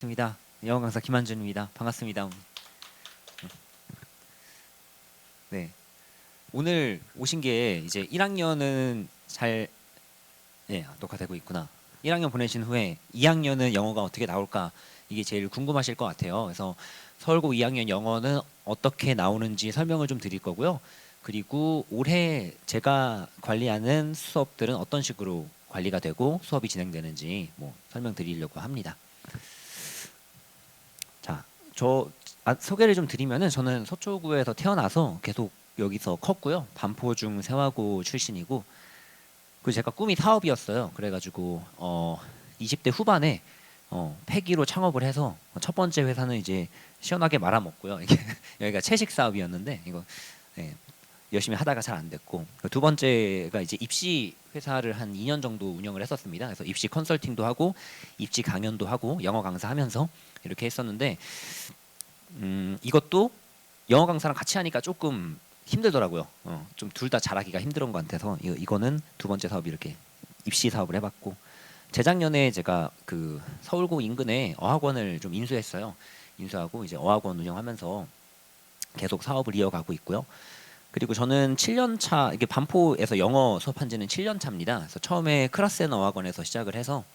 반갑습니다. 영어 강사 김한준입니다. 반갑습니다. 네, 오늘 오신 게 이제 1학년은 잘 녹화되고 있구나. 1학년 보내신 후에 2학년은 영어가 어떻게 나올까 이게 제일 궁금하실 것 같아요. 그래서 서울고 2학년 영어는 어떻게 나오는지 설명을 좀 드릴 거고요. 그리고 올해 제가 관리하는 수업들은 어떤 식으로 관리가 되고 수업이 진행되는지 설명드리려고 합니다. 자, 소개를 좀 드리면은 저는 서초구에서 태어나서 계속 여기서 컸고요. 반포중 세화고 출신이고, 그 제가 꿈이 사업이었어요. 그래가지고 20대 후반에 패기로 창업을 해서 첫 번째 회사는 이제 시원하게 말아먹고요. 이게 여기가 채식 사업이었는데 이거 네, 열심히 하다가 잘 안 됐고, 두 번째가 이제 입시 회사를 한 2년 정도 운영을 했었습니다. 그래서 입시 컨설팅도 하고 입시 강연도 하고 영어 강사하면서 이렇게 했었는데 이것도 영어 강사랑 같이 하니까 조금 힘들더라고요. 좀 둘 다 잘하기가 힘든 것 같아서 이거는 두 번째 사업 이렇게 입시 사업을 해봤고, 재작년에 제가 그 서울고 인근에 어학원을 좀 인수했어요. 인수하고 이제 어학원 운영하면서 계속 사업을 이어가고 있고요. 그리고 저는 7년 차, 이게 반포에서 영어 수업한 지는 7년 차입니다. 그래서 처음에 크라센 어학원에서 시작을 해서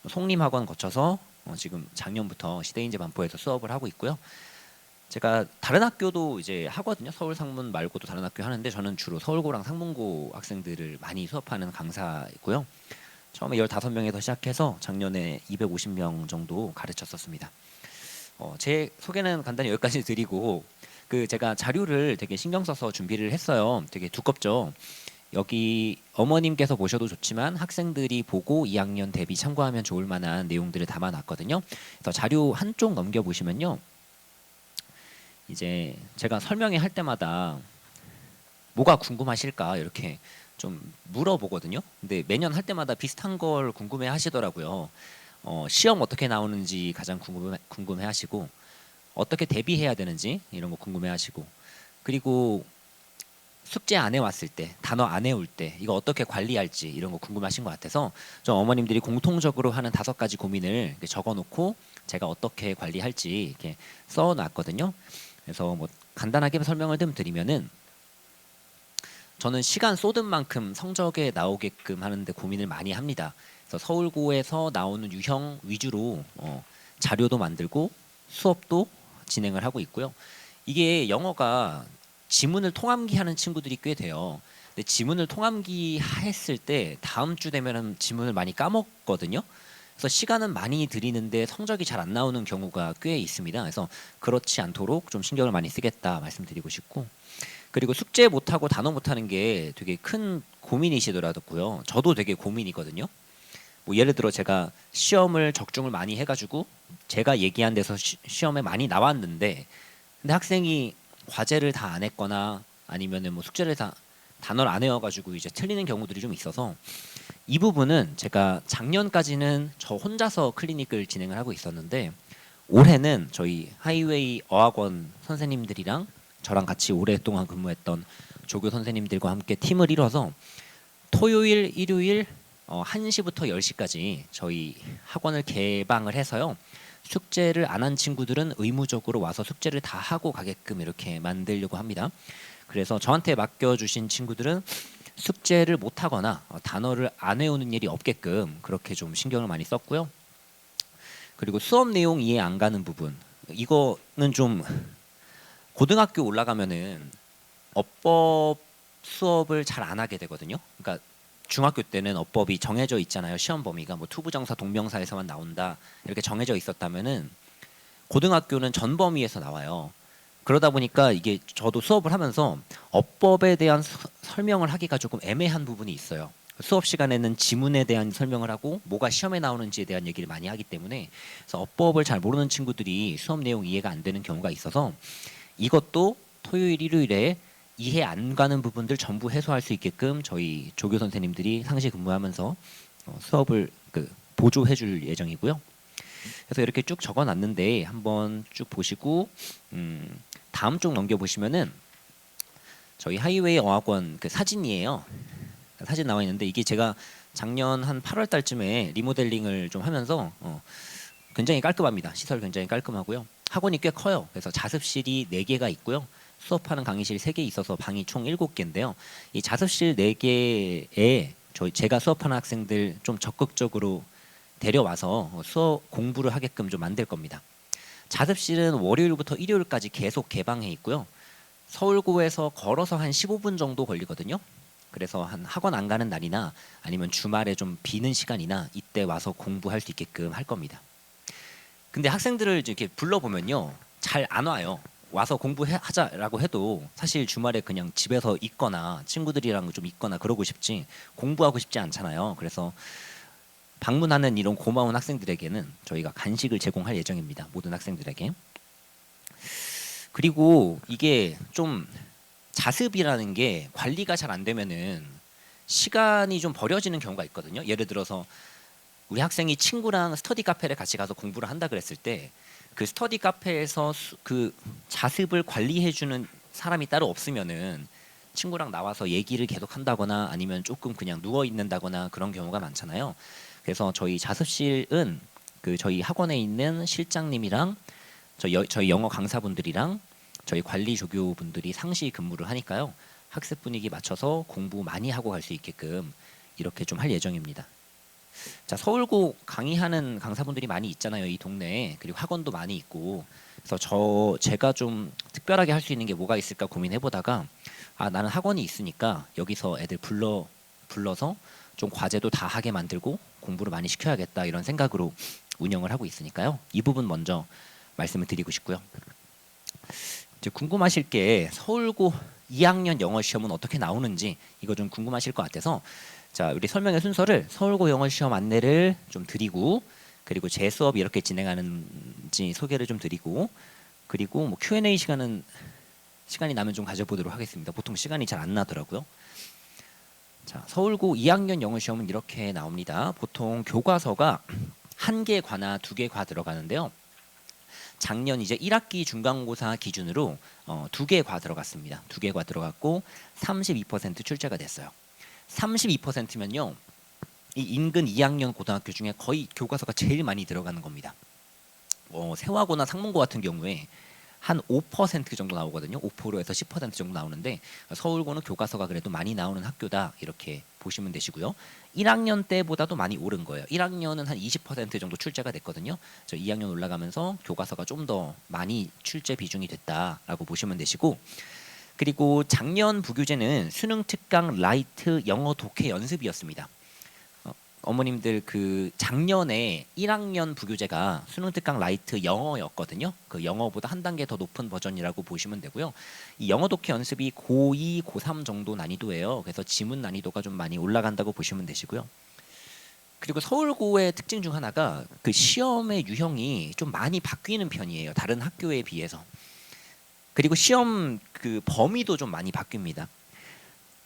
송림학원 거쳐서 지금 작년부터 시대인재 반포에서 수업을 하고 있고요. 제가 다른 학교도 이제 하거든요. 서울 상문 말고도 다른 학교 하는데 저는 주로 서울고랑 상문고 학생들을 많이 수업하는 강사이고요. 처음에 15명에서 시작해서 작년에 250명 정도 가르쳤었습니다. 제 소개는 간단히 여기까지 드리고, 그 제가 자료를 되게 신경 써서 준비를 했어요. 되게 두껍죠. 여기 어머님께서 보셔도 좋지만 학생들이 보고 2학년 대비 참고하면 좋을 만한 내용들을 담아놨거든요. 그래서 자료 한쪽 넘겨보시면요, 이제 제가 설명회 할 때마다 뭐가 궁금하실까 이렇게 좀 물어보거든요. 근데 매년 할 때마다 비슷한 걸 궁금해 하시더라고요. 시험 어떻게 나오는지 가장 궁금해 하시고, 어떻게 대비해야 되는지 이런 거 궁금해 하시고, 그리고 숙제 안 해왔을 때, 단어 안 해올 때 이거 어떻게 관리할지 이런 거 궁금하신 것 같아서 좀 어머님들이 공통적으로 하는 5가지 고민을 이렇게 적어놓고 제가 어떻게 관리할지 이렇게 써놨거든요. 그래서 뭐 간단하게 설명을 좀 드리면은, 저는 시간 쏟은 만큼 성적에 나오게끔 하는데 고민을 많이 합니다. 그래서 서울고에서 나오는 유형 위주로 자료도 만들고 수업도 진행을 하고 있고요. 이게 영어가 지문을 통암기 하는 친구들이 꽤 돼요. 근데 지문을 통암기 했을 때 다음 주 되면은 지문을 많이 까먹거든요. 그래서 시간은 많이 들이는데 성적이 잘 안 나오는 경우가 꽤 있습니다. 그래서 그렇지 않도록 좀 신경을 많이 쓰겠다 말씀드리고 싶고, 그리고 숙제 못하고 단어 못하는 게 되게 큰 고민이시더라고요. 저도 되게 고민이거든요. 뭐 예를 들어 제가 시험을 적중을 많이 해가지고 제가 얘기한 데서 시험에 많이 나왔는데, 근데 학생이 과제를 다 안 했거나 아니면은 뭐 숙제를 다 단어를 안 외워가지고 이제 틀리는 경우들이 좀 있어서, 이 부분은 제가 작년까지는 저 혼자서 클리닉을 진행을 하고 있었는데, 올해는 저희 하이웨이 어학원 선생님들이랑 저랑 같이 오랫동안 근무했던 조교 선생님들과 함께 팀을 이뤄서 토요일, 일요일 1시부터 10시까지 저희 학원을 개방을 해서요. 숙제를 안 한 친구들은 의무적으로 와서 숙제를 다 하고 가게끔 이렇게 만들려고 합니다. 그래서 저한테 맡겨주신 친구들은 숙제를 못 하거나 단어를 안 외우는 일이 없게끔 그렇게 좀 신경을 많이 썼고요. 그리고 수업 내용 이해 안 가는 부분, 이거는 좀 고등학교 올라가면은 어법 수업을 잘 안 하게 되거든요. 그러니까 중학교 때는 어법이 정해져 있잖아요. 시험 범위가 뭐 투부정사 동명사에서만 나온다 이렇게 정해져 있었다면은, 고등학교는 전 범위에서 나와요. 그러다 보니까 이게 저도 수업을 하면서 어법에 대한 설명을 하기가 조금 애매한 부분이 있어요. 수업 시간에는 지문에 대한 설명을 하고 뭐가 시험에 나오는지에 대한 얘기를 많이 하기 때문에, 그래서 어법을 잘 모르는 친구들이 수업 내용 이해가 안 되는 경우가 있어서 이것도 토요일, 일요일에 이해 안 가는 부분들 전부 해소할 수 있게끔 저희 조교 선생님들이 상시 근무하면서 수업을 보조해 줄 예정이고요. 그래서 이렇게 쭉 적어놨는데 한번 쭉 보시고, 다음 쪽 넘겨보시면은 저희 하이웨이 어학원 그 사진이에요. 사진 나와 있는데, 이게 제가 작년 한 8월 달쯤에 리모델링을 좀 하면서 굉장히 깔끔합니다. 시설 굉장히 깔끔하고요. 학원이 꽤 커요. 그래서 자습실이 4개가 있고요. 수업하는 강의실이 3개 있어서 방이 총 7개인데요. 이 자습실 4개에 제가 수업하는 학생들 좀 적극적으로 데려와서 수업 공부를 하게끔 좀 만들 겁니다. 자습실은 월요일부터 일요일까지 계속 개방해 있고요. 서울고에서 걸어서 한 15분 정도 걸리거든요. 그래서 한 학원 안 가는 날이나 아니면 주말에 좀 비는 시간이나 이때 와서 공부할 수 있게끔 할 겁니다. 근데 학생들을 이렇게 불러보면요, 잘 안 와요. 와서 공부하자라고 해도 사실 주말에 그냥 집에서 있거나 친구들이랑 좀 있거나 그러고 싶지 공부하고 싶지 않잖아요. 그래서 방문하는 이런 고마운 학생들에게는 저희가 간식을 제공할 예정입니다. 모든 학생들에게. 그리고 이게 좀 자습이라는 게 관리가 잘 안 되면은 시간이 좀 버려지는 경우가 있거든요. 예를 들어서 우리 학생이 친구랑 스터디 카페를 같이 가서 공부를 한다 그랬을 때 그 스터디 카페에서 그 자습을 관리해 주는 사람이 따로 없으면은 친구랑 나와서 얘기를 계속 한다거나 아니면 조금 그냥 누워 있는다거나 그런 경우가 많잖아요. 그래서 저희 자습실은 그 저희 학원에 있는 실장님이랑 저희 영어 강사분들이랑 저희 관리 조교분들이 상시 근무를 하니까요. 학습 분위기 맞춰서 공부 많이 하고 갈 수 있게끔 이렇게 좀 할 예정입니다. 자, 서울고 강의하는 강사분들이 많이 있잖아요, 이 동네에. 그리고 학원도 많이 있고. 그래서 제가 좀 특별하게 할 수 있는 게 뭐가 있을까 고민해 보다가 나는 학원이 있으니까 여기서 애들 불러서 좀 과제도 다 하게 만들고 공부를 많이 시켜야겠다 이런 생각으로 운영을 하고 있으니까요. 이 부분 먼저 말씀을 드리고 싶고요. 이제 궁금하실 게 서울고 2학년 영어 시험은 어떻게 나오는지 이거 좀 궁금하실 것 같아서 자, 우리 설명의 순서를 서울고 영어 시험 안내를 좀 드리고 그리고 제 수업이 이렇게 진행하는지 소개를 좀 드리고 그리고 뭐 Q&A 시간이 나면 좀 가져보도록 하겠습니다. 보통 시간이 잘 안 나더라고요. 자, 서울고 2학년 영어 시험은 이렇게 나옵니다. 보통 교과서가 1개 과나 2개 과 들어가는데요. 작년 이제 1학기 중간고사 기준으로 2개 과 들어갔습니다. 2개 과 들어갔고 32% 출제가 됐어요. 32%면요. 이 인근 2학년 고등학교 중에 거의 교과서가 제일 많이 들어가는 겁니다. 세화고나 상문고 같은 경우에 한 5% 정도 나오거든요. 5%에서 10% 정도 나오는데 서울고는 교과서가 그래도 많이 나오는 학교다 이렇게 보시면 되시고요. 1학년 때보다도 많이 오른 거예요. 1학년은 한 20% 정도 출제가 됐거든요. 2학년 올라가면서 교과서가 좀 더 많이 출제 비중이 됐다라고 보시면 되시고 그리고 작년 부교재는 수능 특강 라이트 영어 독해 연습이었습니다. 어머님들 그 작년에 1학년 부교재가 수능 특강 라이트 영어였거든요. 그 영어보다 한 단계 더 높은 버전이라고 보시면 되고요. 이 영어 독해 연습이 고2, 고3 정도 난이도예요. 그래서 지문 난이도가 좀 많이 올라간다고 보시면 되시고요. 그리고 서울고의 특징 중 하나가 그 시험의 유형이 좀 많이 바뀌는 편이에요. 다른 학교에 비해서. 그리고 시험 그 범위도 좀 많이 바뀝니다.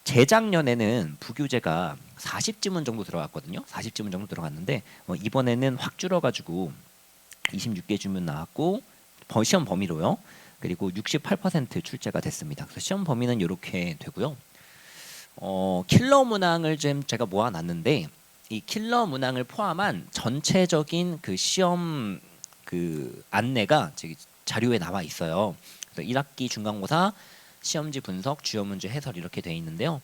재작년에는 부교재가 40지문 정도 들어갔거든요. 40지문 정도 들어갔는데 이번에는 확 줄어가지고 26개 주문 나왔고 시험 범위로요. 그리고 68% 출제가 됐습니다. 그래서 시험 범위는 이렇게 되고요. 킬러 문항을 좀 제가 모아놨는데 이 킬러 문항을 포함한 전체적인 그 시험 그 안내가 저기 자료에 나와 있어요. 그래서 1학기 중간고사 시험지 분석, 주요 문제 해설 이렇게 돼 있는데요.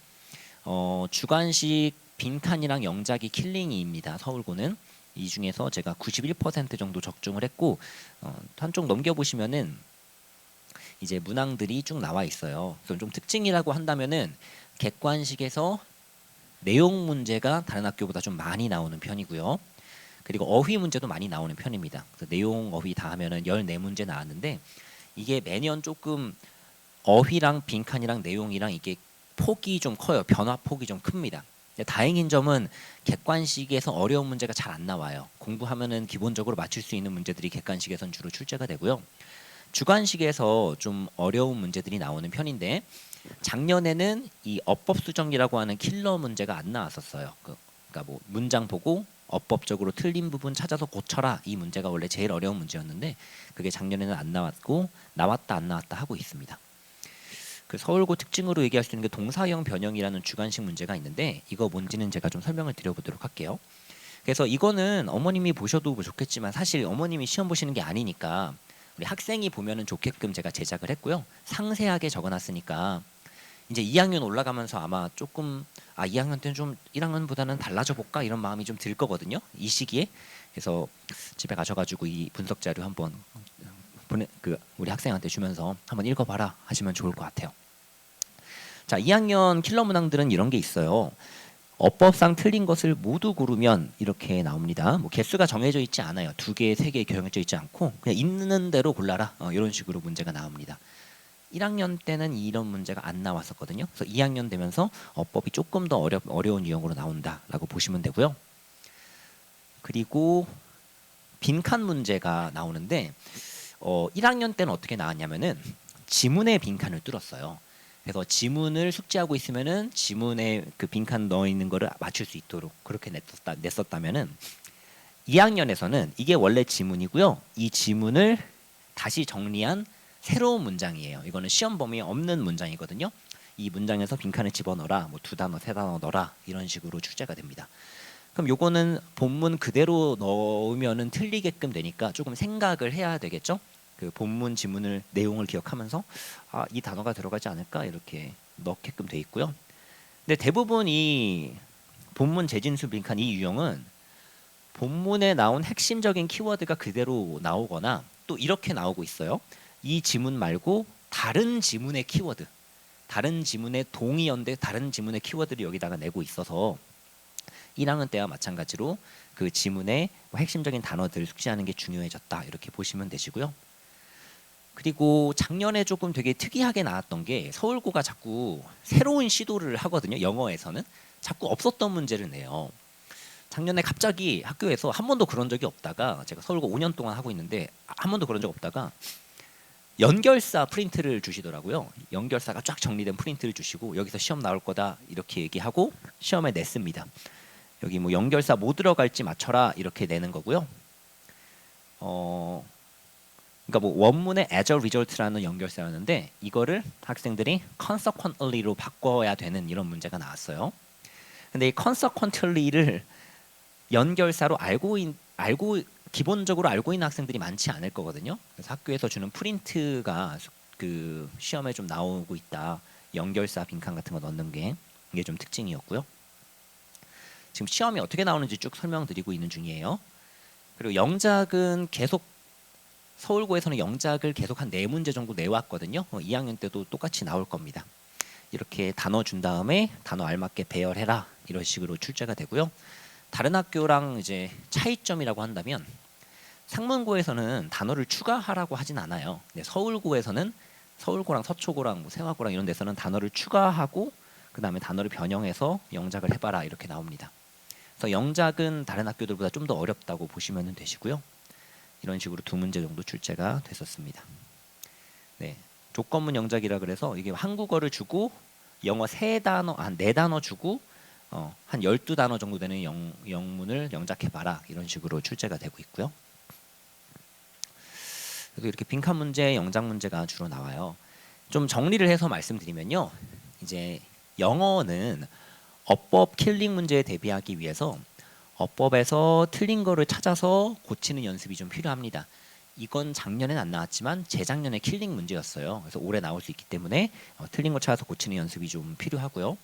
주관식 빈칸이랑 영작이 킬링이입니다. 서울고는 이 중에서 제가 91% 정도 적중을 했고 한쪽 넘겨보시면은 이제 문항들이 쭉 나와 있어요. 그래서 좀 특징이라고 한다면은 객관식에서 내용 문제가 다른 학교보다 좀 많이 나오는 편이고요. 그리고 어휘 문제도 많이 나오는 편입니다. 그래서 내용 어휘 다 하면은 14문제 나왔는데 이게 매년 조금 어휘랑 빈칸이랑 내용이랑 이게 폭이 좀 커요. 변화 폭이 좀 큽니다. 다행인 점은 객관식에서 어려운 문제가 잘 안 나와요. 공부하면은 기본적으로 맞출 수 있는 문제들이 객관식에선 주로 출제가 되고요. 주관식에서 좀 어려운 문제들이 나오는 편인데 작년에는 이 어법 수정이라고 하는 킬러 문제가 안 나왔었어요. 그러니까 뭐 문장 보고 어법적으로 틀린 부분 찾아서 고쳐라 이 문제가 원래 제일 어려운 문제였는데 그게 작년에는 안 나왔고 나왔다 안 나왔다 하고 있습니다. 그 서울고 특징으로 얘기할 수 있는 게 동사형 변형이라는 주관식 문제가 있는데 이거 뭔지는 제가 좀 설명을 드려보도록 할게요. 그래서 이거는 어머님이 보셔도 뭐 좋겠지만 사실 어머님이 시험 보시는 게 아니니까 우리 학생이 보면은 좋게끔 제가 제작을 했고요. 상세하게 적어놨으니까 이제 2학년 올라가면서 아마 조금 2학년 때는 좀 1학년보다는 달라져 볼까 이런 마음이 좀 들 거거든요. 이 시기에. 그래서 집에 가셔가지고 이 분석 자료 한번 우리 학생한테 주면서 한번 읽어봐라 하시면 좋을 것 같아요. 자, 2학년 킬러 문항들은 이런 게 있어요. 어법상 틀린 것을 모두 고르면 이렇게 나옵니다. 뭐 개수가 정해져 있지 않아요. 2개, 3개 정해져 있지 않고 그냥 있는 대로 골라라. 이런 식으로 문제가 나옵니다. 1학년 때는 이런 문제가 안 나왔었거든요. 그래서 2학년 되면서 어법이 조금 더 어려운 유형으로 나온다라고 보시면 되고요. 그리고 빈칸 문제가 나오는데 1학년 때는 어떻게 나왔냐면은 지문의 빈칸을 뚫었어요. 그래서 지문을 숙지하고 있으면은 지문에 그 빈칸 넣어 있는 거를 맞출 수 있도록 그렇게 냈었다면은 2학년에서는 이게 원래 지문이고요. 이 지문을 다시 정리한 새로운 문장이에요. 이거는 시험 범위에 없는 문장이거든요. 이 문장에서 빈칸을 집어넣어라, 뭐 2단어, 3단어 넣어라 이런 식으로 출제가 됩니다. 그럼 요거는 본문 그대로 넣으면은 틀리게끔 되니까 조금 생각을 해야 되겠죠. 그 본문 지문을 내용을 기억하면서 이 단어가 들어가지 않을까 이렇게 넣게끔 돼 있고요. 근데 대부분 이 본문 재진수 빈칸 이 유형은 본문에 나온 핵심적인 키워드가 그대로 나오거나 또 이렇게 나오고 있어요. 이 지문 말고 다른 지문의 키워드, 다른 지문의 동의어인데 다른 지문의 키워드를 여기다가 내고 있어서 1학년 때와 마찬가지로 그 지문의 핵심적인 단어들을 숙지하는 게 중요해졌다 이렇게 보시면 되시고요. 그리고 작년에 조금 되게 특이하게 나왔던 게 서울고가 자꾸 새로운 시도를 하거든요. 영어에서는 자꾸 없었던 문제를 내요. 작년에 갑자기 학교에서 한 번도 그런 적이 없다가 제가 서울고 5년 동안 하고 있는데 한 번도 그런 적 없다가 연결사 프린트를 주시더라고요. 연결사가 쫙 정리된 프린트를 주시고 여기서 시험 나올 거다 이렇게 얘기하고 시험에 냈습니다. 여기 뭐 연결사 뭐 들어갈지 맞춰라 이렇게 내는 거고요. 그러니까 뭐 원문의 as a result라는 연결사였는데 이거를 학생들이 consequently로 바꿔야 되는 이런 문제가 나왔어요. 근데 이 consequently를 연결사로 기본적으로 알고 있는 학생들이 많지 않을 거거든요. 그래서 학교에서 주는 프린트가 그 시험에 좀 나오고 있다. 연결사 빈칸 같은 거 넣는 게 이게 좀 특징이었고요. 지금 시험이 어떻게 나오는지 쭉 설명드리고 있는 중이에요. 그리고 영작은 계속 서울고에서는 영작을 계속 한 4문제 정도 내왔거든요. 2학년 때도 똑같이 나올 겁니다. 이렇게 단어 준 다음에 단어 알맞게 배열해라 이런 식으로 출제가 되고요. 다른 학교랑 이제 차이점이라고 한다면 상문고에서는 단어를 추가하라고 하진 않아요. 근데 서울고에서는 서울고랑 서초고랑 뭐 세화고랑 이런 데서는 단어를 추가하고 그 다음에 단어를 변형해서 영작을 해봐라 이렇게 나옵니다. 그래서 영작은 다른 학교들보다 좀 더 어렵다고 보시면 되시고요. 이런 식으로 2문제 정도 출제가 됐었습니다. 네, 조건문 영작이라 그래서 이게 한국어를 주고 영어 3단어, 한 4단어 주고 한 12단어 정도 되는 영문을 영작해봐라 이런 식으로 출제가 되고 있고요. 그래서 이렇게 빈칸 문제, 영작 문제가 주로 나와요. 좀 정리를 해서 말씀드리면요. 이제 영어는 어법 킬링 문제에 대비하기 위해서 어법에서 틀린 거를 찾아서 고치는 연습이 좀 필요합니다. 이건 작년엔 안 나왔지만 재작년에 킬링 문제였어요. 그래서 올해 나올 수 있기 때문에 틀린 거 찾아서 고치는 연습이 좀 필요하고요.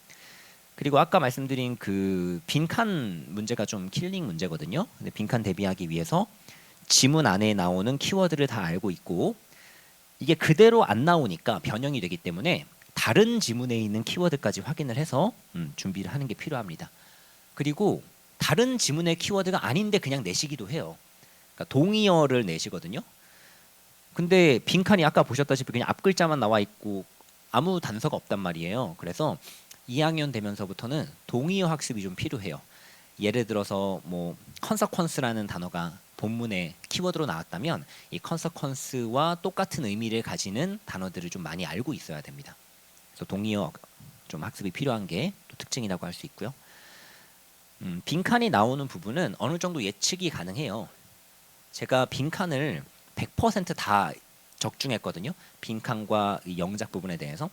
그리고 아까 말씀드린 그 빈칸 문제가 좀 킬링 문제거든요. 근데 빈칸 대비하기 위해서 지문 안에 나오는 키워드를 다 알고 있고 이게 그대로 안 나오니까 변형이 되기 때문에 다른 지문에 있는 키워드까지 확인을 해서 준비를 하는 게 필요합니다. 그리고 다른 지문의 키워드가 아닌데 그냥 내시기도 해요. 그러니까 동의어를 내시거든요. 근데 빈칸이 아까 보셨다시피 그냥 앞 글자만 나와 있고 아무 단서가 없단 말이에요. 그래서 2학년 되면서부터는 동의어 학습이 좀 필요해요. 예를 들어서 뭐 consequence라는 단어가 본문에 키워드로 나왔다면 이 consequence와 똑같은 의미를 가지는 단어들을 좀 많이 알고 있어야 됩니다. 그래서 동의어 좀 학습이 필요한 게 또 특징이라고 할 수 있고요. 빈칸이 나오는 부분은 어느 정도 예측이 가능해요. 제가 빈칸을 100%다 적중했거든요. 빈칸과 이 영작 부분에 대해서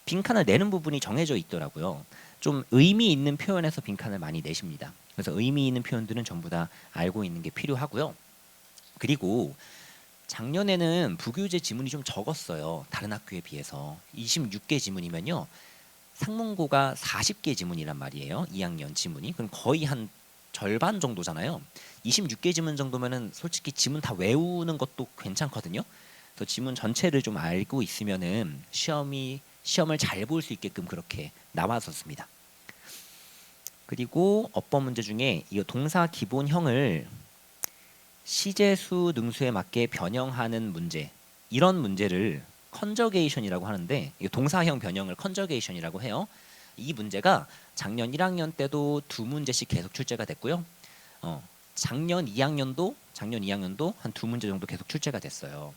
빈칸을 내는 부분이 정해져 있더라고요. 좀 의미 있는 표현에서 빈칸을 많이 내십니다. 그래서 의미 있는 표현들은 전부 다 알고 있는 게 필요하고요. 그리고 작년에는 부교재 지문이 좀 적었어요. 다른 학교에 비해서 26개 지문이면요. 상문고가 40개 지문이란 말이에요. 2학년 지문이. 그럼 거의 한 절반 정도잖아요. 26개 지문 정도면은 솔직히 지문 다 외우는 것도 괜찮거든요. 그래서 지문 전체를 좀 알고 있으면은 시험을 잘 볼 수 있게끔 그렇게 나왔었습니다. 그리고 어법 문제 중에 이 동사 기본형을 시제수 능수에 맞게 변형하는 문제, 이런 문제를 컨저게이션이라고 하는데, 이 동사형 변형을 컨저게이션이라고 해요. 이 문제가 작년 1학년 때도 2문제씩 계속 출제가 됐고요. 작년 2학년도 한 2문제 정도 계속 출제가 됐어요.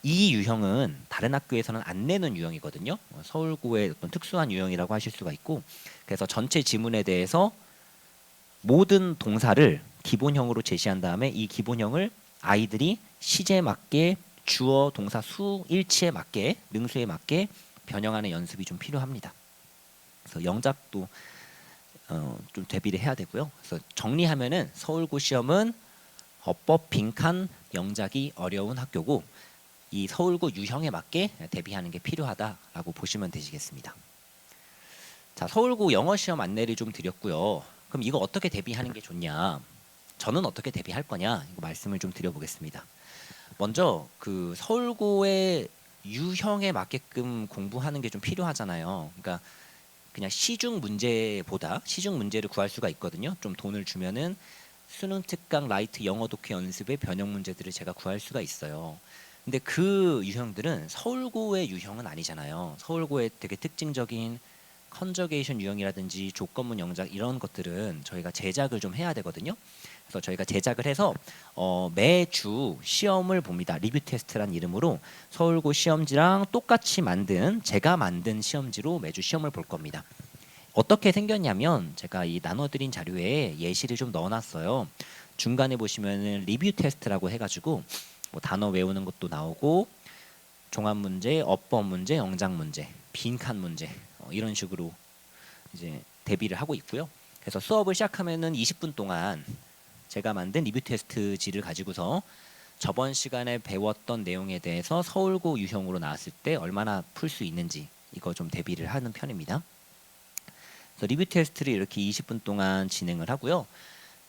이 유형은 다른 학교에서는 안 내는 유형이거든요. 서울고의 어떤 특수한 유형이라고 하실 수가 있고, 그래서 전체 지문에 대해서 모든 동사를 기본형으로 제시한 다음에 이 기본형을 아이들이 시제에 맞게 주어, 동사, 수, 일치에 맞게, 능수에 맞게 변형하는 연습이 좀 필요합니다. 그래서 영작도 좀 대비를 해야 되고요. 그래서 정리하면은 서울고 시험은 어법 빈칸 영작이 어려운 학교고, 이 서울고 유형에 맞게 대비하는 게 필요하다라고 보시면 되시겠습니다. 자, 서울고 영어 시험 안내를 좀 드렸고요. 그럼 이거 어떻게 대비하는 게 좋냐? 저는 어떻게 대비할 거냐? 이거 말씀을 좀 드려보겠습니다. 먼저 그 서울고의 유형에 맞게끔 공부하는 게 좀 필요하잖아요. 그러니까 그냥 시중 문제를 구할 수가 있거든요. 좀 돈을 주면은 수능 특강 라이트 영어 독해 연습의 변형 문제들을 제가 구할 수가 있어요. 근데 그 유형들은 서울고의 유형은 아니잖아요. 서울고의 되게 특징적인 컨저게이션 유형이라든지 조건문 영작 이런 것들은 저희가 제작을 좀 해야 되거든요. 그래서 저희가 제작을 해서 매주 시험을 봅니다. 리뷰 테스트란 이름으로 서울고 시험지랑 똑같이 제가 만든 시험지로 매주 시험을 볼 겁니다. 어떻게 생겼냐면 제가 이 나눠드린 자료에 예시를 좀 넣어놨어요. 중간에 보시면은 리뷰 테스트라고 해가지고 뭐 단어 외우는 것도 나오고 종합 문제, 어법 문제, 영작 문제, 빈칸 문제 이런 식으로 이제 대비를 하고 있고요. 그래서 수업을 시작하면은 20분 동안 제가 만든 리뷰 테스트지를 가지고서 저번 시간에 배웠던 내용에 대해서 서울고 유형으로 나왔을 때 얼마나 풀 수 있는지 이거 좀 대비를 하는 편입니다. 그래서 리뷰 테스트를 이렇게 20분 동안 진행을 하고요.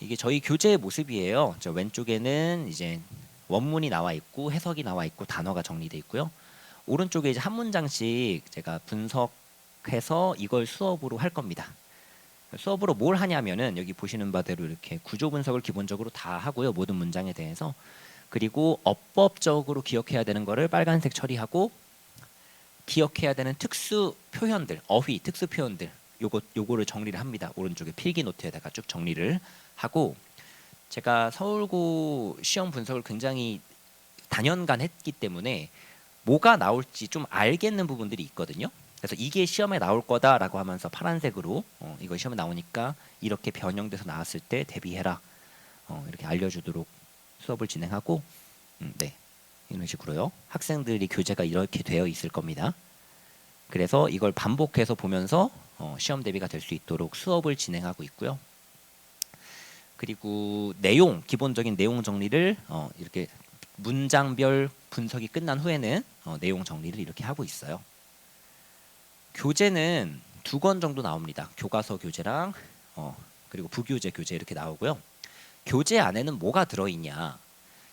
이게 저희 교재의 모습이에요. 저 왼쪽에는 이제 원문이 나와 있고 해석이 나와 있고 단어가 정리되어 있고요. 오른쪽에 이제 한 문장씩 제가 분석해서 이걸 수업으로 할 겁니다. 수업으로 뭘 하냐면은 여기 보시는 바대로 이렇게 구조 분석을 기본적으로 다 하고요. 모든 문장에 대해서. 그리고 어법적으로 기억해야 되는 거를 빨간색 처리하고, 기억해야 되는 특수 표현들, 어휘, 특수 표현들 요거를 정리를 합니다. 오른쪽에 필기 노트에다가 쭉 정리를 하고, 제가 서울고 시험 분석을 굉장히 단연간 했기 때문에 뭐가 나올지 좀 알겠는 부분들이 있거든요. 그래서 이게 시험에 나올 거다라고 하면서 파란색으로 이거 시험에 나오니까 이렇게 변형돼서 나왔을 때 대비해라 이렇게 알려주도록 수업을 진행하고, 네, 이런 식으로요. 학생들이 교재가 이렇게 되어 있을 겁니다. 그래서 이걸 반복해서 보면서 시험 대비가 될 수 있도록 수업을 진행하고 있고요. 그리고 기본적인 내용 정리를 이렇게 문장별 분석이 끝난 후에는 내용 정리를 이렇게 하고 있어요. 교재는 2권 정도 나옵니다. 교과서 교재랑 그리고 부교재 교재 이렇게 나오고요. 교재 안에는 뭐가 들어있냐?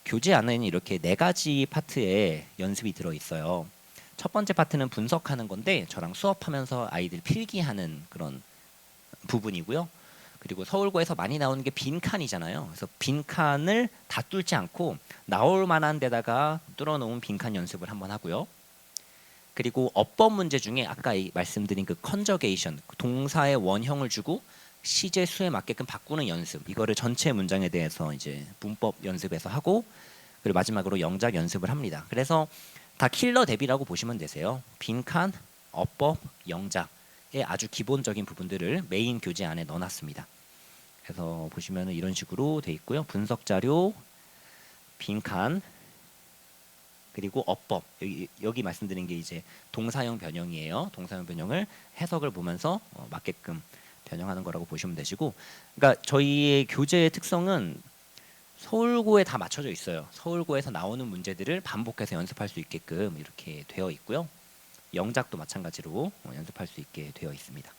교재 안에는 이렇게 4가지 파트의 연습이 들어있어요. 첫 번째 파트는 분석하는 건데 저랑 수업하면서 아이들 필기하는 그런 부분이고요. 그리고 서울고에서 많이 나오는 게 빈칸이잖아요. 그래서 빈칸을 다 뚫지 않고 나올 만한 데다가 뚫어놓은 빈칸 연습을 한번 하고요. 그리고 어법 문제 중에 아까 말씀드린 그 컨저게이션, 동사의 원형을 주고 시제 수에 맞게끔 바꾸는 연습, 이거를 전체 문장에 대해서 이제 문법 연습에서 하고, 그리고 마지막으로 영작 연습을 합니다. 그래서 다 킬러 대비라고 보시면 되세요. 빈칸, 어법, 영작의 아주 기본적인 부분들을 메인 교재 안에 넣어놨습니다. 그래서 보시면은 이런 식으로 돼 있고요. 분석 자료, 빈칸, 그리고 어법 여기 말씀드린 게 이제 동사형 변형이에요. 동사형 변형을 해석을 보면서 맞게끔 변형하는 거라고 보시면 되시고, 그러니까 저희의 교재의 특성은 서울고에 다 맞춰져 있어요. 서울고에서 나오는 문제들을 반복해서 연습할 수 있게끔 이렇게 되어 있고요. 영작도 마찬가지로 연습할 수 있게 되어 있습니다.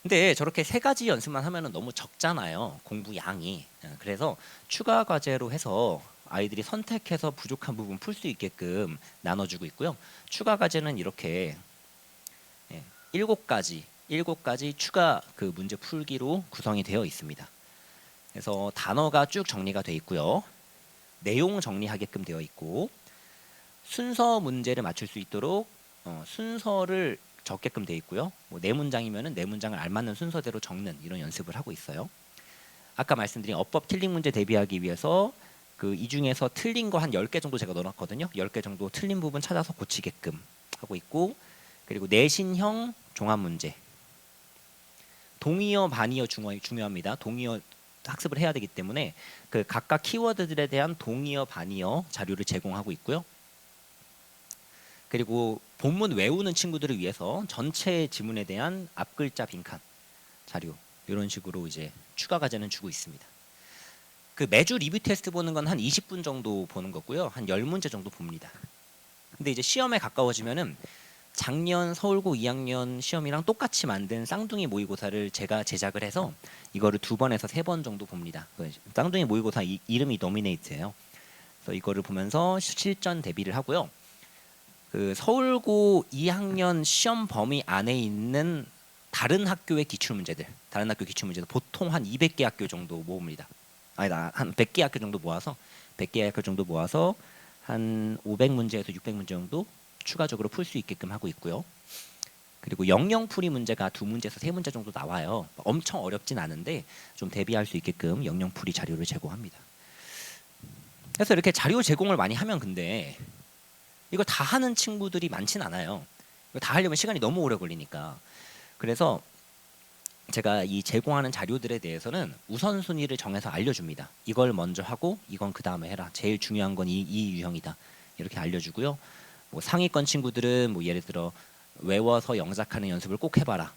근데 저렇게 세 가지 연습만 하면 너무 적잖아요. 공부 양이. 그래서 추가 과제로 해서 아이들이 선택해서 부족한 부분 풀 수 있게끔 나눠주고 있고요. 추가 과제는 이렇게 7가지 추가 그 문제 풀기로 구성이 되어 있습니다. 그래서 단어가 쭉 정리가 되어 있고요. 내용 정리하게끔 되어 있고, 순서 문제를 맞출 수 있도록 순서를 적게끔 되어 있고요. 뭐 네 문장이면은 네 문장을 알맞는 순서대로 적는 이런 연습을 하고 있어요. 아까 말씀드린 어법 틀린 문제 대비하기 위해서 그 이 중에서 틀린 거 한 10개 정도 제가 넣어놨거든요. 10개 정도 틀린 부분 찾아서 고치게끔 하고 있고, 그리고 내신형 종합 문제, 동의어 반의어 중요합니다. 동의어 학습을 해야 되기 때문에 그 각각 키워드들에 대한 동의어 반의어 자료를 제공하고 있고요. 그리고 본문 외우는 친구들을 위해서 전체 지문에 대한 앞글자 빈칸 자료 이런 식으로 이제 추가 과제는 주고 있습니다. 그 매주 리뷰 테스트 보는 건 한 20분 정도 보는 거고요. 한 10문제 정도 봅니다. 근데 이제 시험에 가까워지면은 작년 서울고 2학년 시험이랑 똑같이 만든 쌍둥이 모의고사를 제가 제작을 해서 이거를 2번에서 3번 정도 봅니다. 쌍둥이 모의고사 이름이 노미네이트예요. 그래서 이거를 보면서 실전 대비를 하고요. 그 서울고 2학년 시험 범위 안에 있는 다른 학교의 기출 문제들, 다른 학교 기출 문제들 보통 한 200개 학교 정도 모읍니다. 아니다, 한 100개 학교 정도 모아서 100개 학교 정도 모아서 한 500문제에서 600문제 정도 추가적으로 풀 수 있게끔 하고 있고요. 그리고 영영풀이 문제가 2문제에서 3문제 정도 나와요. 엄청 어렵진 않은데 좀 대비할 수 있게끔 영영풀이 자료를 제공합니다. 그래서 이렇게 자료 제공을 많이 하면 근데 이거 다 하는 친구들이 많진 않아요. 이거 다 하려면 시간이 너무 오래 걸리니까. 그래서 제가 이 제공하는 자료들에 대해서는 우선순위를 정해서 알려줍니다. 이걸 먼저 하고 이건 그 다음에 해라. 제일 중요한 건 이 유형이다. 이렇게 알려주고요. 뭐 상위권 친구들은 뭐 예를 들어 외워서 영작하는 연습을 꼭 해봐라.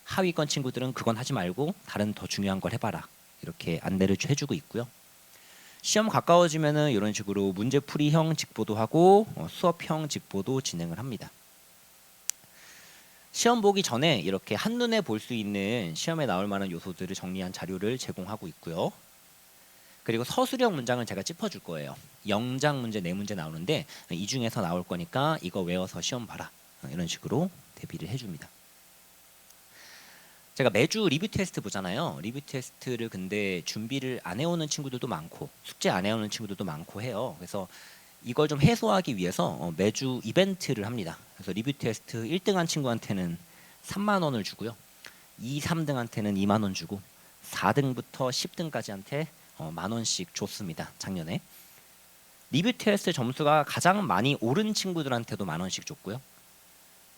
하위권 친구들은 그건 하지 말고 다른 더 중요한 걸 해봐라. 이렇게 안내를 해주고 있고요. 시험 가까워지면은 이런 식으로 문제풀이형 직보도 하고 수업형 직보도 진행을 합니다. 시험 보기 전에 이렇게 한눈에 볼 수 있는 시험에 나올 만한 요소들을 정리한 자료를 제공하고 있고요. 그리고 서술형 문장을 제가 짚어줄 거예요. 영작 문제 4문제 나오는데 이 중에서 나올 거니까 이거 외워서 시험 봐라. 이런 식으로 대비를 해줍니다. 제가 매주 리뷰 테스트 보잖아요. 리뷰 테스트를 근데 준비를 안 해오는 친구들도 많고 숙제 안 해오는 친구들도 많고 해요. 그래서 이걸 좀 해소하기 위해서 매주 이벤트를 합니다. 그래서 리뷰 테스트 1등한 친구한테는 3만 원을 주고요. 2, 3등한테는 2만 원 주고 4등부터 10등까지한테 만 원씩 줬습니다. 작년에. 리뷰 테스트 점수가 가장 많이 오른 친구들한테도 만 원씩 줬고요.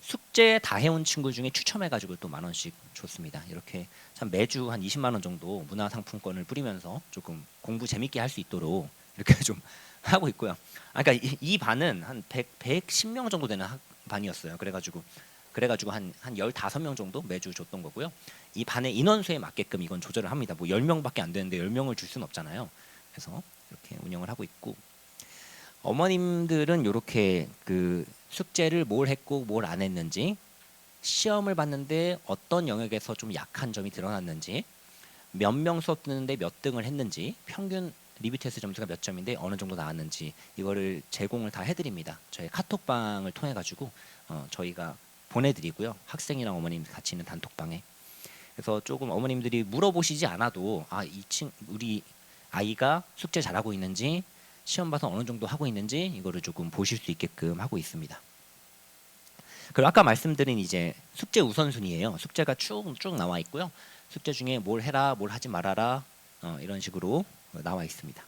숙제 다 해온 친구 중에 추첨해가지고 또 만 원씩 줬습니다. 이렇게 참 매주 한 20만 원 정도 문화상품권을 뿌리면서 조금 공부 재밌게 할 수 있도록 이렇게 좀 하고 있고요. 그러니까 이 반은 한 110명 정도 되는 반이었어요. 그래가지고 한 15명 정도 매주 줬던 거고요. 이 반의 인원수에 맞게끔 이건 조절을 합니다. 뭐 10명밖에 안 되는데 10명을 줄 수는 없잖아요. 그래서 이렇게 운영을 하고 있고, 어머님들은 이렇게 그 숙제를 뭘 했고 뭘 안 했는지, 시험을 봤는데 어떤 영역에서 좀 약한 점이 드러났는지, 몇 명 수업 듣는데 몇 등을 했는지, 평균 리뷰 테스트 점수가 몇 점인데 어느 정도 나왔는지 이거를 제공을 다 해드립니다. 저희 카톡방을 통해 가지고 저희가 보내드리고요. 학생이랑 어머님 같이 있는 단톡방에. 그래서 조금 어머님들이 물어보시지 않아도 우리 아이가 숙제 잘하고 있는지, 시험 봐서 어느 정도 하고 있는지 이거를 조금 보실 수 있게끔 하고 있습니다. 그리고 아까 말씀드린 이제 숙제 우선순위예요. 숙제가 쭉 나와 있고요. 숙제 중에 뭘 해라, 뭘 하지 말아라 이런 식으로 나와 있습니다.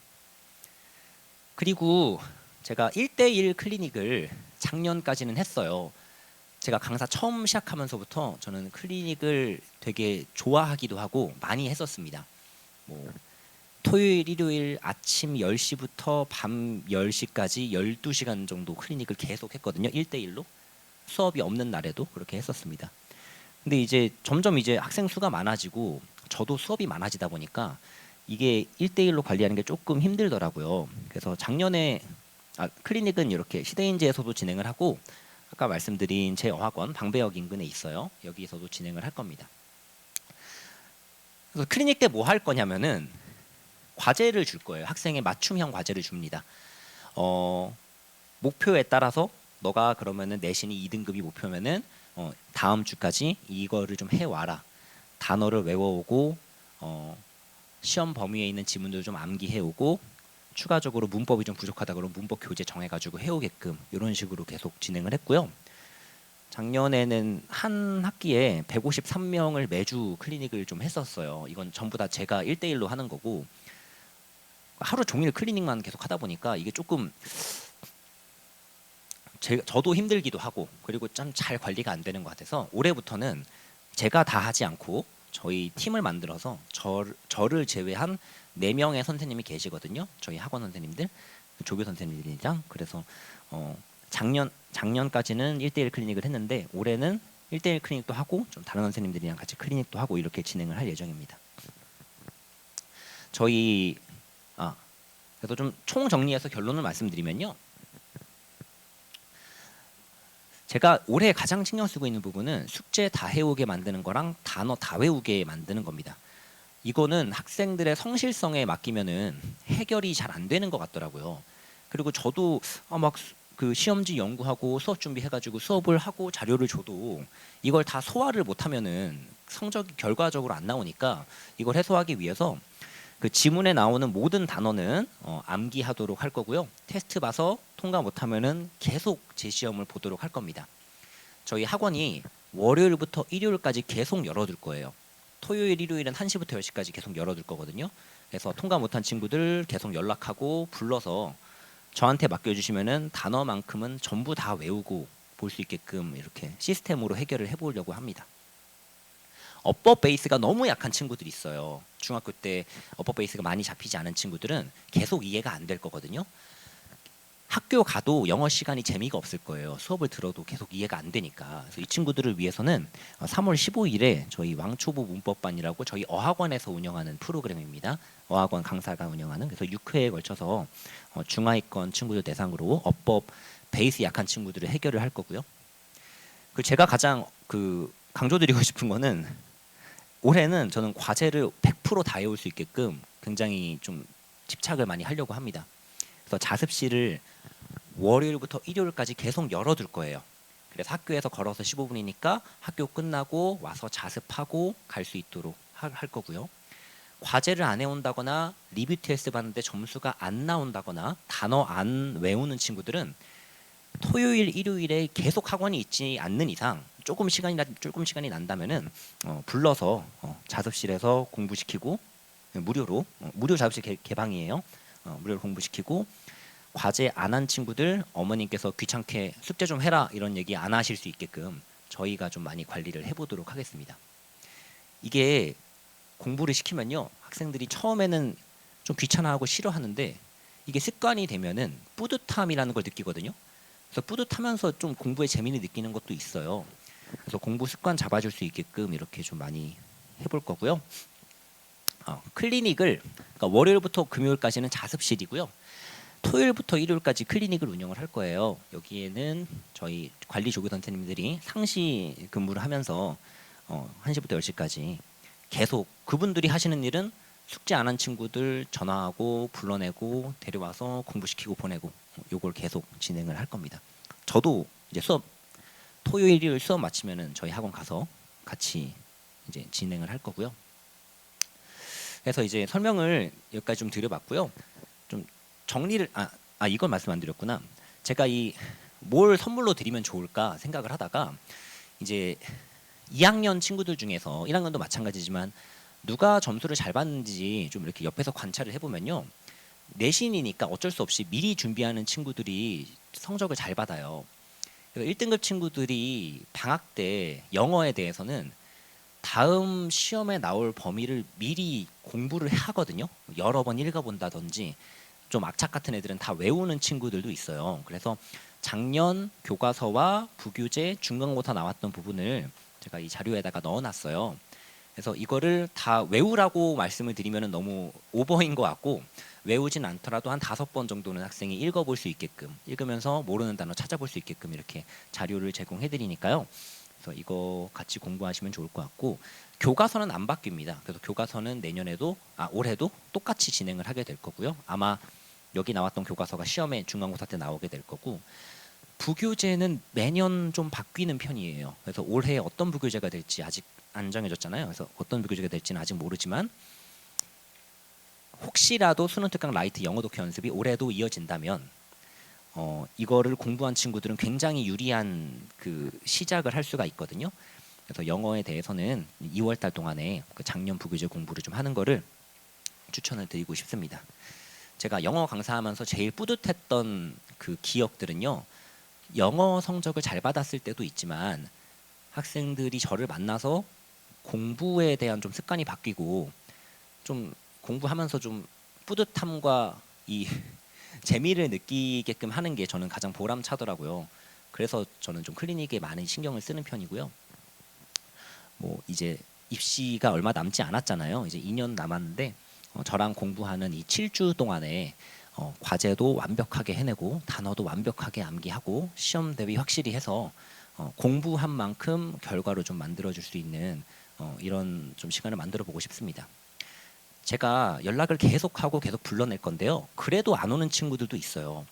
그리고 제가 1대1 클리닉을 작년까지는 했어요. 제가 강사 처음 시작하면서부터 저는 클리닉을 되게 좋아하기도 하고 많이 했었습니다. 뭐 토요일, 일요일 아침 10시부터 밤 10시까지 12시간 정도 클리닉을 계속 했거든요. 1대1로. 수업이 없는 날에도 그렇게 했었습니다. 근데 이제 점점 이제 학생 수가 많아지고 저도 수업이 많아지다 보니까 이게 1대1로 관리하는 게 조금 힘들더라고요. 그래서 작년에 클리닉은 이렇게 시대인재에서도 진행을 하고 아까 말씀드린 제 어학원 방배역 인근에 있어요. 여기서도 진행을 할 겁니다. 그래서 클리닉 때 뭐 할 거냐면은 과제를 줄 거예요. 학생의 맞춤형 과제를 줍니다. 목표에 따라서 너가 그러면은 내신이 2등급이 목표면은 다음 주까지 이거를 좀 해와라. 단어를 외워오고 시험 범위에 있는 지문들을 좀 암기해오고 추가적으로 문법이 좀 부족하다 그러면 문법 교재 정해가지고 해오게끔 이런 식으로 계속 진행을 했고요. 작년에는 한 학기에 153명을 매주 클리닉을 좀 했었어요. 이건 전부 다 제가 1대1로 하는 거고 하루 종일 클리닉만 계속 하다 보니까 이게 조금 저도 힘들기도 하고 그리고 좀 잘 관리가 안 되는 것 같아서 올해부터는 제가 다 하지 않고 저희 팀을 만들어서 저를 제외한 4명의 선생님이 계시거든요. 저희 학원 선생님들, 조교 선생님들이랑. 그래서 작년까지는 1대1 클리닉을 했는데 올해는 1대1 클리닉도 하고 좀 다른 선생님들이랑 같이 클리닉도 하고 이렇게 진행을 할 예정입니다. 저희 그래서 좀 총정리해서 결론을 말씀드리면요. 제가 올해 가장 신경 쓰고 있는 부분은 숙제 다 해오게 만드는 거랑 단어 다 외우게 만드는 겁니다. 이거는 학생들의 성실성에 맡기면은 해결이 잘 안 되는 것 같더라고요. 그리고 저도 막 그 시험지 연구하고 수업 준비해가지고 수업을 하고 자료를 줘도 이걸 다 소화를 못하면은 성적이 결과적으로 안 나오니까 이걸 해소하기 위해서 그 지문에 나오는 모든 단어는 암기하도록 할 거고요. 테스트 봐서 통과 못하면은 계속 재시험을 보도록 할 겁니다. 저희 학원이 월요일부터 일요일까지 계속 열어둘 거예요. 토요일, 일요일은 1시부터 10시까지 계속 열어둘 거거든요. 그래서 통과 못한 친구들 계속 연락하고 불러서 저한테 맡겨주시면은 단어만큼은 전부 다 외우고 볼 수 있게끔 이렇게 시스템으로 해결을 해보려고 합니다. 어법 베이스가 너무 약한 친구들이 있어요. 중학교 때 어법 베이스가 많이 잡히지 않은 친구들은 계속 이해가 안 될 거거든요. 학교 가도 영어 시간이 재미가 없을 거예요. 수업을 들어도 계속 이해가 안 되니까. 그래서 이 친구들을 위해서는 3월 15일에 저희 왕초보 문법반이라고 저희 어학원에서 운영하는 프로그램입니다. 어학원 강사가 운영하는. 그래서 6회에 걸쳐서 중하위권 친구들 대상으로 어법 베이스 약한 친구들을 해결을 할 거고요. 그 제가 가장 강조드리고 싶은 거는 올해는 저는 과제를 100% 다 외울 수 있게끔 굉장히 좀 집착을 많이 하려고 합니다. 그래서 자습실을 월요일부터 일요일까지 계속 열어둘 거예요. 그래서 학교에서 걸어서 15분이니까 학교 끝나고 와서 자습하고 갈 수 있도록 할 거고요. 과제를 안 해온다거나 리뷰 테스트 봤는데 점수가 안 나온다거나 단어 안 외우는 친구들은 토요일, 일요일에 계속 학원이 있지 않는 이상 조금 시간이 난다면은 불러서 자습실에서 공부시키고 무료로 무료 자습실 개방이에요. 무료로 공부시키고 과제 안 한 친구들 어머님께서 귀찮게 숙제 좀 해라 이런 얘기 안 하실 수 있게끔 저희가 좀 많이 관리를 해보도록 하겠습니다. 이게 공부를 시키면요 학생들이 처음에는 좀 귀찮아하고 싫어하는데 이게 습관이 되면은 뿌듯함이라는 걸 느끼거든요. 그래서 뿌듯하면서 좀 공부에 재미를 느끼는 것도 있어요. 그래서 공부 습관 잡아줄 수 있게끔 이렇게 좀 많이 해볼 거고요. 클리닉을 그러니까 월요일부터 금요일까지는 자습실이고요. 토요일부터 일요일까지 클리닉을 운영을 할 거예요. 여기에는 저희 관리 조교 선생님들이 상시 근무를 하면서 1시부터 10시까지 계속 그분들이 하시는 일은 숙제 안 한 친구들 전화하고 불러내고 데려와서 공부시키고 보내고 요걸 계속 진행을 할 겁니다. 저도 이제 토요일, 일요일 수업 마치면은 저희 학원 가서 같이 이제 진행을 할 거고요. 그래서 이제 설명을 여기까지 좀 드려봤고요. 좀 정리를 이걸 말씀 안 드렸구나. 제가 뭘 선물로 드리면 좋을까 생각을 하다가 이제 2학년 친구들 중에서 1학년도 마찬가지지만 누가 점수를 잘 받는지 좀 이렇게 옆에서 관찰을 해보면요. 내신이니까 어쩔 수 없이 미리 준비하는 친구들이 성적을 잘 받아요. 1등급 친구들이 방학 때 영어에 대해서는 다음 시험에 나올 범위를 미리 공부를 하거든요. 여러 번 읽어본다든지. 좀 악착 같은 애들은 다 외우는 친구들도 있어요. 그래서 작년 교과서와 부교재 중간고사 나왔던 부분을 제가 이 자료에다가 넣어놨어요. 그래서 이거를 다 외우라고 말씀을 드리면 너무 오버인 것 같고, 외우진 않더라도 한 5번 정도는 학생이 읽어볼 수 있게끔, 읽으면서 모르는 단어 찾아볼 수 있게끔 이렇게 자료를 제공해 드리니까요. 그래서 이거 같이 공부하시면 좋을 것 같고, 교과서는 안 바뀝니다. 그래서 교과서는 내년에도 올해도 똑같이 진행을 하게 될 거고요. 아마 여기 나왔던 교과서가 시험에 중간고사 때 나오게 될 거고, 부교재는 매년 좀 바뀌는 편이에요. 그래서 올해 어떤 부교재가 될지 아직 안 정해졌잖아요. 그래서 어떤 부교재가 될지는 아직 모르지만, 혹시라도 수능 특강 라이트 영어 독해 연습이 올해도 이어진다면 이거를 공부한 친구들은 굉장히 유리한 그 시작을 할 수가 있거든요. 그래서 영어에 대해서는 2월 달 동안에 그 작년 부교재 공부를 좀 하는 거를 추천을 드리고 싶습니다. 제가 영어 강사하면서 제일 뿌듯했던 그 기억들은요, 영어 성적을 잘 받았을 때도 있지만 학생들이 저를 만나서 공부에 대한 좀 습관이 바뀌고 좀 공부하면서 좀 뿌듯함과 이 재미를 느끼게끔 하는 게 저는 가장 보람차더라고요. 그래서 저는 좀 클리닉에 많은 신경을 쓰는 편이고요. 뭐 이제 입시가 얼마 남지 않았잖아요. 이제 2년 남았는데 저랑 공부하는 이 7주 동안에 과제도 완벽하게 해내고 단어도 완벽하게 암기하고 시험 대비 확실히 해서 공부한 만큼 결과를 좀 만들어줄 수 있는 이런 좀 시간을 만들어 보고 싶습니다. 제가 연락을 계속하고 계속 불러낼 건데요. 그래도 안 오는 친구들도 있어요.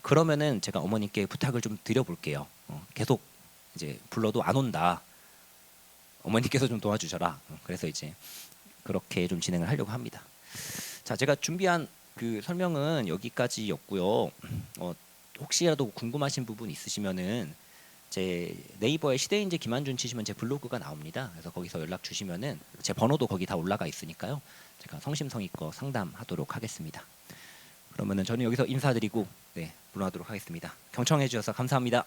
그러면은 제가 어머님께 부탁을 좀 드려볼게요. 계속 이제 불러도 안 온다. 어머니께서 좀 도와주셔라. 그래서 이제 그렇게 좀 진행을 하려고 합니다. 자, 제가 준비한 그 설명은 여기까지였고요. 혹시라도 궁금하신 부분 있으시면은 제 네이버에 시대인재 김한준 치시면 제 블로그가 나옵니다. 그래서 거기서 연락 주시면은 제 번호도 거기 다 올라가 있으니까요. 제가 성심성의껏 상담하도록 하겠습니다. 그러면은 저는 여기서 인사드리고 물러나도록 하겠습니다. 경청해 주셔서 감사합니다.